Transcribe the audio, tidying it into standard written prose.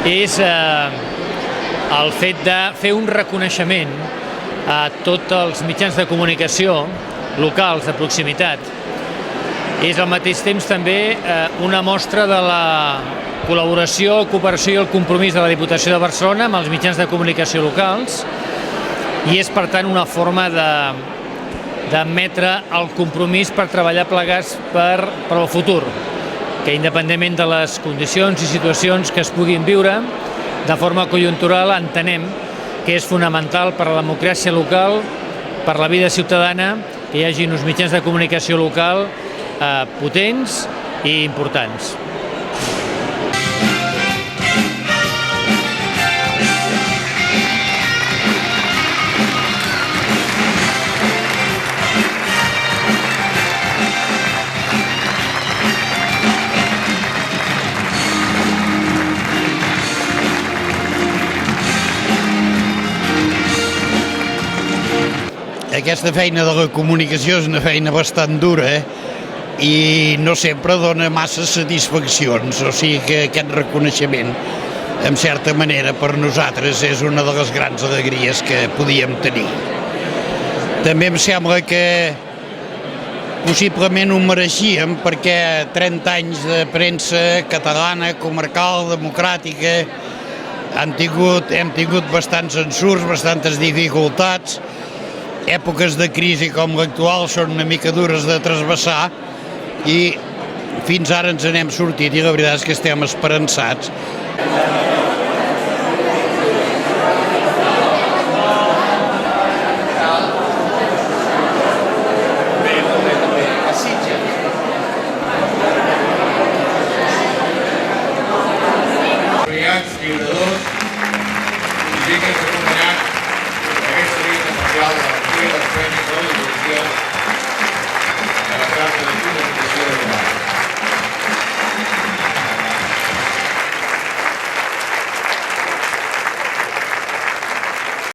és el fet de fer un reconeixement a tots els mitjans de comunicació locals de proximitat. És al mateix temps també una mostra de la col·laboració, cooperació i el compromís de la Diputació de Barcelona amb els mitjans de comunicació locals, i és per tant una forma d'admetre el compromís per treballar plegats per al futur, que independentment de les condicions i situacions que es puguin viure, de forma conjuntural entenem que és fonamental per a la democràcia local, per la vida ciutadana, que hi hagi uns mitjans de comunicació local potents i importants. Aquesta feina de la comunicació és una feina bastant dura i no sempre dona massa satisfaccions, o sigui que aquest reconeixement, en certa manera, per nosaltres és una de les grans alegries que podíem tenir. També em sembla que possiblement ho mereixíem perquè 30 anys de premsa catalana, comarcal, democràtica, hem tingut bastants ensurts, bastantes dificultats. Èpoques de crisi com l'actual són una mica dures de trasbassar i fins ara ens n'hem sortit i la veritat és que estem esperançats.